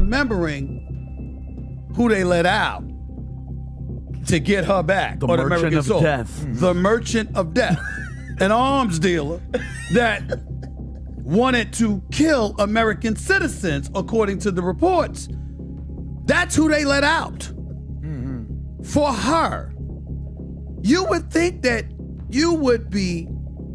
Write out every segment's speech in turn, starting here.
remembering who they let out to get her back. The Merchant of Death. The Merchant of Death. An arms dealer that wanted to kill American citizens, according to the reports. That's who they let out for her. You would think that you would be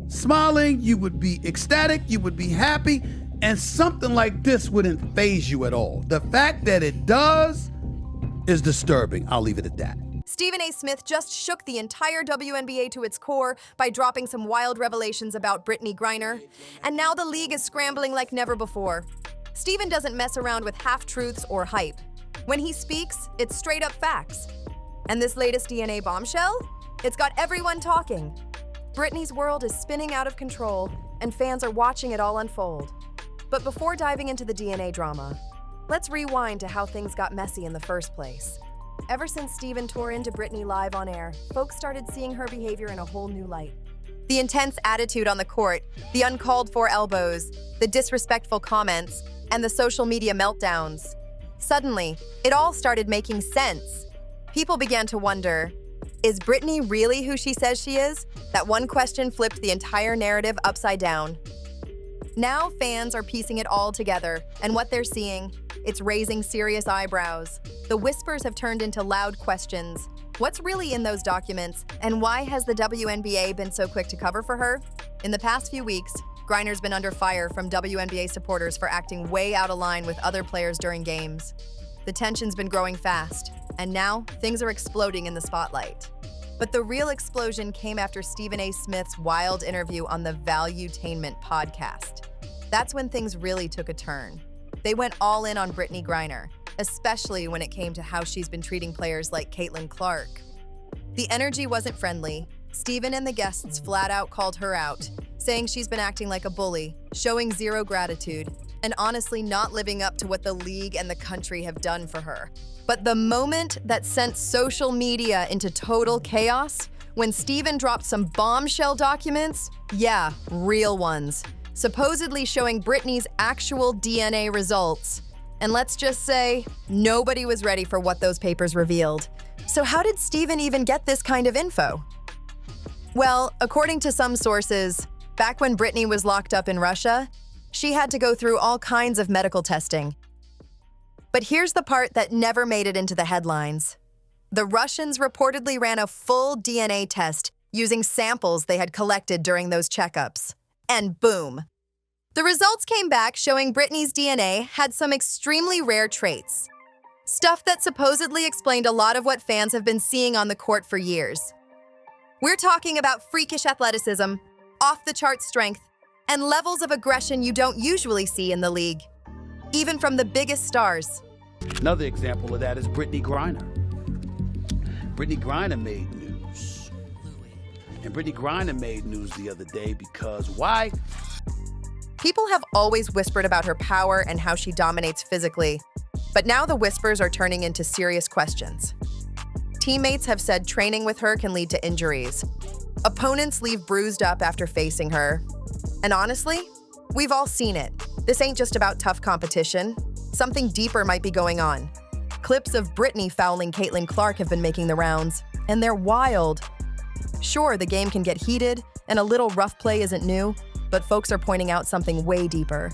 smiling, you would be ecstatic, you would be happy, and something like this wouldn't faze you at all. The fact that it does is disturbing. I'll leave it at that. Stephen A. Smith just shook the entire WNBA to its core by dropping some wild revelations about Brittany Griner, and now the league is scrambling like never before. Stephen doesn't mess around with half-truths or hype. When he speaks, it's straight-up facts. And this latest DNA bombshell? It's got everyone talking. Brittany's world is spinning out of control, and fans are watching it all unfold. But before diving into the DNA drama, let's rewind to how things got messy in the first place. Ever since Stephen tore into Brittany live on air, folks started seeing her behavior in a whole new light. The intense attitude on the court, the uncalled-for elbows, the disrespectful comments, and the social media meltdowns. Suddenly, it all started making sense. People began to wonder, is Brittany really who she says she is? That one question flipped the entire narrative upside down. Now fans are piecing it all together, and what they're seeing, it's raising serious eyebrows. The whispers have turned into loud questions. What's really in those documents, and why has the WNBA been so quick to cover for her? In the past few weeks, Griner's been under fire from WNBA supporters for acting way out of line with other players during games. The tension's been growing fast, and now things are exploding in the spotlight. But the real explosion came after Stephen A. Smith's wild interview on the Valuetainment podcast. That's when things really took a turn. They went all in on Brittany Griner, especially when it came to how she's been treating players like Caitlin Clark. The energy wasn't friendly. Stephen and the guests flat out called her out, saying she's been acting like a bully, showing zero gratitude, and honestly not living up to what the league and the country have done for her. But the moment that sent social media into total chaos, when Stephen dropped some bombshell documents, yeah, real ones, supposedly showing Brittany's actual DNA results. And let's just say, nobody was ready for what those papers revealed. So how did Stephen even get this kind of info? Well, according to some sources, back when Brittany was locked up in Russia, she had to go through all kinds of medical testing. But here's the part that never made it into the headlines. The Russians reportedly ran a full DNA test using samples they had collected during those checkups. And boom! The results came back showing Brittany's DNA had some extremely rare traits. Stuff that supposedly explained a lot of what fans have been seeing on the court for years. We're talking about freakish athleticism, off-the-chart strength, and levels of aggression you don't usually see in the league, even from the biggest stars. Another example of that is Brittany Griner. Brittany Griner made news. And Brittany Griner made news the other day because why? People have always whispered about her power and how she dominates physically, but now the whispers are turning into serious questions. Teammates have said training with her can lead to injuries. Opponents leave bruised up after facing her. And honestly, we've all seen it. This ain't just about tough competition. Something deeper might be going on. Clips of Brittany fouling Caitlin Clark have been making the rounds, and they're wild. Sure, the game can get heated, and a little rough play isn't new, but folks are pointing out something way deeper.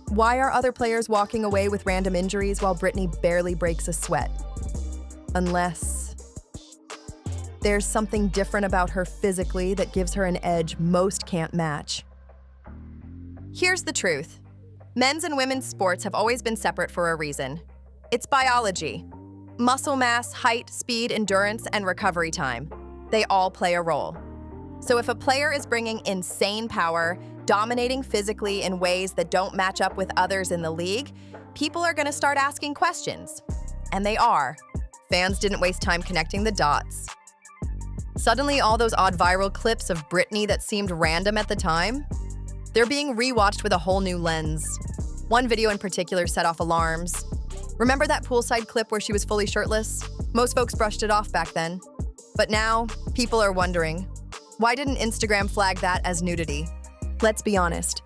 Why are other players walking away with random injuries while Brittany barely breaks a sweat? Unless there's something different about her physically that gives her an edge most can't match. Here's the truth. Men's and women's sports have always been separate for a reason. It's biology. Muscle mass, height, speed, endurance, and recovery time. They all play a role. So if a player is bringing insane power, dominating physically in ways that don't match up with others in the league, people are going to start asking questions. And they are. Fans didn't waste time connecting the dots. Suddenly, all those odd viral clips of Brittany that seemed random at the time, they're being rewatched with a whole new lens. One video in particular set off alarms. Remember that poolside clip where she was fully shirtless? Most folks brushed it off back then. But now, people are wondering, why didn't Instagram flag that as nudity? Let's be honest.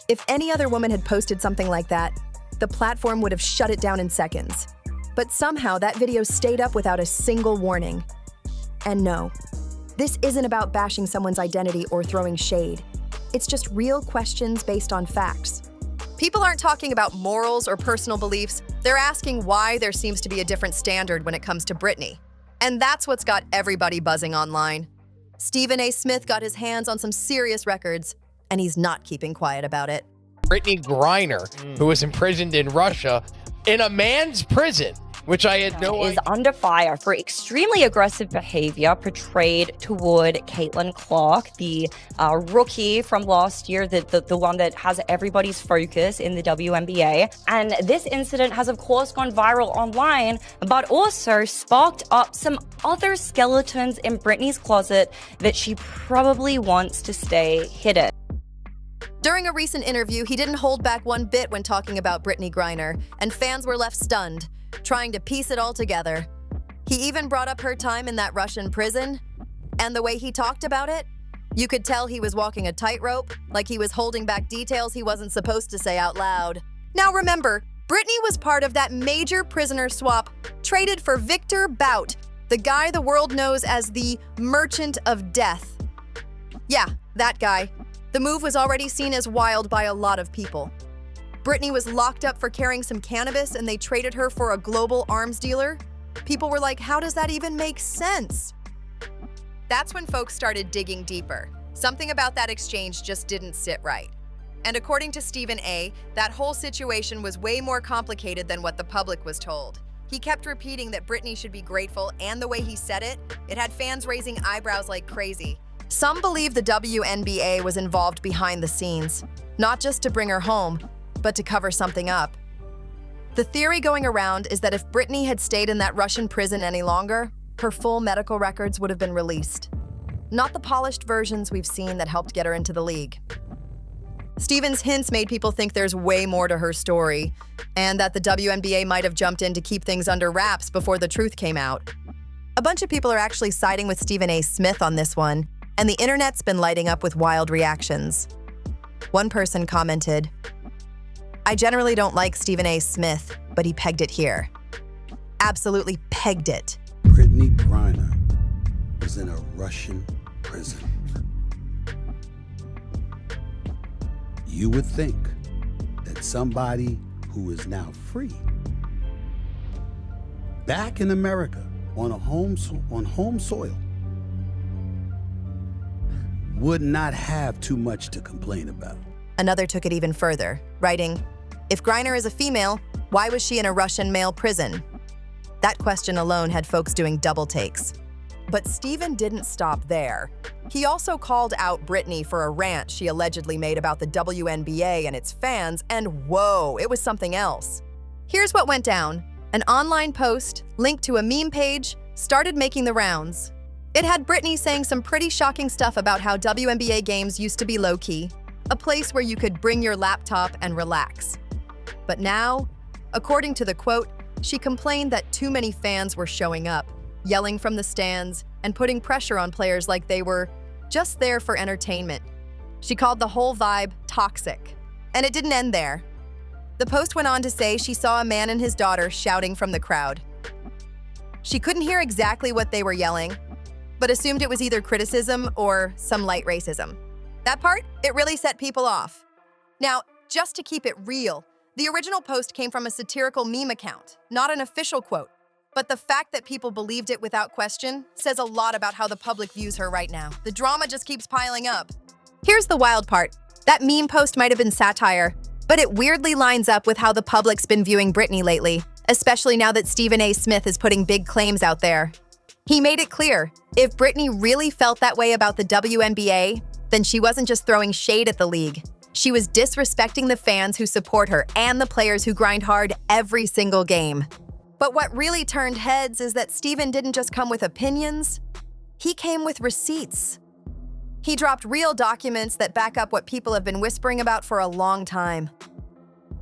If any other woman had posted something like that, the platform would have shut it down in seconds. But somehow that video stayed up without a single warning. And no, this isn't about bashing someone's identity or throwing shade. It's just real questions based on facts. People aren't talking about morals or personal beliefs. They're asking why there seems to be a different standard when it comes to Brittany. And that's what's got everybody buzzing online. Stephen A. Smith got his hands on some serious records, and he's not keeping quiet about it. Brittany Griner, who was imprisoned in Russia in a man's prison, which I had no idea. Is under fire for extremely aggressive behavior portrayed toward Caitlin Clark, the rookie from last year, the one that has everybody's focus in the WNBA. And this incident has, of course, gone viral online, but also sparked up some other skeletons in Brittany's closet that she probably wants to stay hidden. During a recent interview, he didn't hold back one bit when talking about Brittany Griner, and fans were left stunned, trying to piece it all together. He even brought up her time in that Russian prison, and the way he talked about it, you could tell he was walking a tightrope, like he was holding back details he wasn't supposed to say out loud. Now remember, Brittany was part of that major prisoner swap, traded for Victor Bout, the guy the world knows as the Merchant of Death. Yeah, that guy. The move was already seen as wild by a lot of people. Brittany was locked up for carrying some cannabis and they traded her for a global arms dealer. People were like, how does that even make sense? That's when folks started digging deeper. Something about that exchange just didn't sit right. And according to Stephen A., that whole situation was way more complicated than what the public was told. He kept repeating that Brittany should be grateful, and the way he said it, it had fans raising eyebrows like crazy. Some believe the WNBA was involved behind the scenes, not just to bring her home, but to cover something up. The theory going around is that if Brittany had stayed in that Russian prison any longer, her full medical records would have been released. Not the polished versions we've seen that helped get her into the league. Stephen's hints made people think there's way more to her story, and that the WNBA might have jumped in to keep things under wraps before the truth came out. A bunch of people are actually siding with Stephen A. Smith on this one, and the internet's been lighting up with wild reactions. One person commented, "I generally don't like Stephen A. Smith, but he pegged it here." Absolutely pegged it. Brittany Griner was in a Russian prison. You would think that somebody who is now free, back in America on home soil, would not have too much to complain about. Another took it even further, writing, "If Griner is a female, why was she in a Russian male prison?" That question alone had folks doing double takes. But Stephen didn't stop there. He also called out Brittany for a rant she allegedly made about the WNBA and its fans, and whoa, it was something else. Here's what went down. An online post, linked to a meme page, started making the rounds. It had Brittany saying some pretty shocking stuff about how WNBA games used to be low-key, a place where you could bring your laptop and relax. But now, according to the quote, she complained that too many fans were showing up, yelling from the stands, and putting pressure on players like they were just there for entertainment. She called the whole vibe toxic. And it didn't end there. The post went on to say she saw a man and his daughter shouting from the crowd. She couldn't hear exactly what they were yelling, but assumed it was either criticism or some light racism. That part, it really set people off. Now, just to keep it real, the original post came from a satirical meme account, not an official quote. But the fact that people believed it without question says a lot about how the public views her right now. The drama just keeps piling up. Here's the wild part. That meme post might have been satire, but it weirdly lines up with how the public's been viewing Brittany lately, especially now that Stephen A. Smith is putting big claims out there. He made it clear, if Brittany really felt that way about the WNBA, then she wasn't just throwing shade at the league. She was disrespecting the fans who support her and the players who grind hard every single game. But what really turned heads is that Stephen didn't just come with opinions, he came with receipts. He dropped real documents that back up what people have been whispering about for a long time.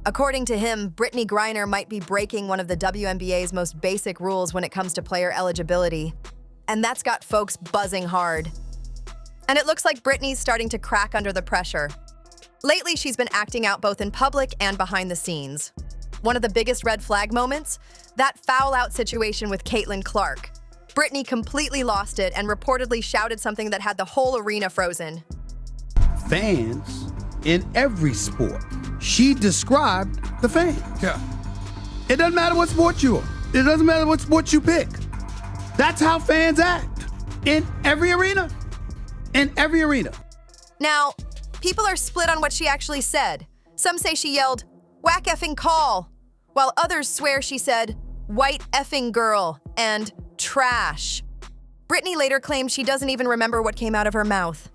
According to him, Brittany Griner might be breaking one of the WNBA's most basic rules when it comes to player eligibility. And that's got folks buzzing hard. And it looks like Brittany's starting to crack under the pressure. Lately, she's been acting out both in public and behind the scenes. One of the biggest red flag moments? That foul-out situation with Caitlin Clark. Brittany completely lost it and reportedly shouted something that had the whole arena frozen. Fans in every sport. She described the fans. Yeah. It doesn't matter what sport you are. It doesn't matter what sport you pick. That's how fans act in every arena. In every arena. Now, people are split on what she actually said. Some say she yelled, "Whack effing call," while others swear she said, "White effing girl," and "trash." Brittany later claimed she doesn't even remember what came out of her mouth.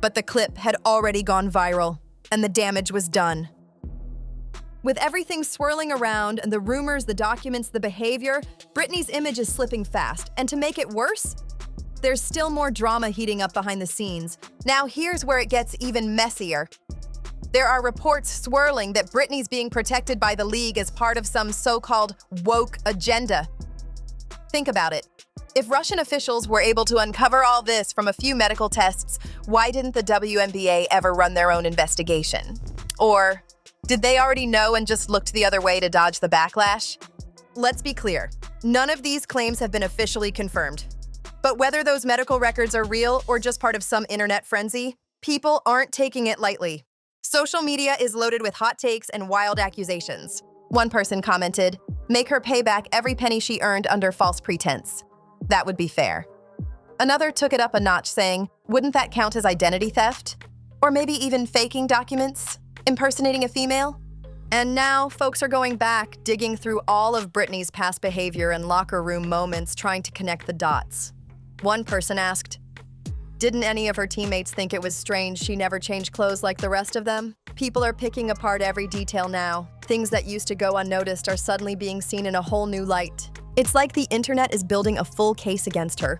But the clip had already gone viral, and the damage was done. With everything swirling around and the rumors, the documents, the behavior, Brittany's image is slipping fast. And to make it worse, there's still more drama heating up behind the scenes. Now here's where it gets even messier. There are reports swirling that Brittany's being protected by the league as part of some so-called woke agenda. Think about it. If Russian officials were able to uncover all this from a few medical tests, why didn't the WNBA ever run their own investigation? Or did they already know and just looked the other way to dodge the backlash? Let's be clear, none of these claims have been officially confirmed. But whether those medical records are real or just part of some internet frenzy, people aren't taking it lightly. Social media is loaded with hot takes and wild accusations. One person commented, "Make her pay back every penny she earned under false pretense. That would be fair." Another took it up a notch, saying, "Wouldn't that count as identity theft? Or maybe even faking documents? Impersonating a female?" And now, folks are going back, digging through all of Brittany's past behavior and locker room moments, trying to connect the dots. One person asked, "Didn't any of her teammates think it was strange she never changed clothes like the rest of them?" People are picking apart every detail now. Things that used to go unnoticed are suddenly being seen in a whole new light. It's like the internet is building a full case against her.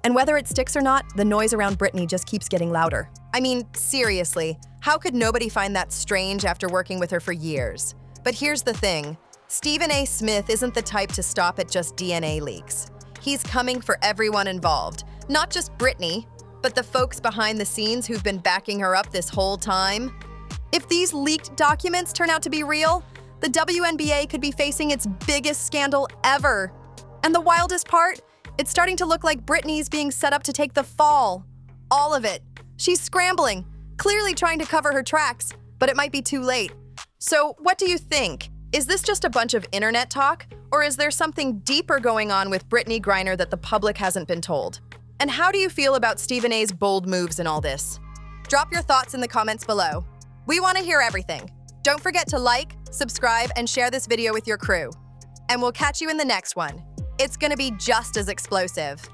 And whether it sticks or not, the noise around Brittany just keeps getting louder. I mean, seriously, how could nobody find that strange after working with her for years? But here's the thing, Stephen A. Smith isn't the type to stop at just DNA leaks. He's coming for everyone involved, not just Brittany, but the folks behind the scenes who've been backing her up this whole time. If these leaked documents turn out to be real, the WNBA could be facing its biggest scandal ever. And the wildest part? It's starting to look like Brittany's being set up to take the fall. All of it. She's scrambling, clearly trying to cover her tracks, but it might be too late. So what do you think? Is this just a bunch of internet talk? Or is there something deeper going on with Brittany Griner that the public hasn't been told? And how do you feel about Stephen A.'s bold moves in all this? Drop your thoughts in the comments below. We want to hear everything. Don't forget to like, subscribe, and share this video with your crew. And we'll catch you in the next one. It's gonna be just as explosive.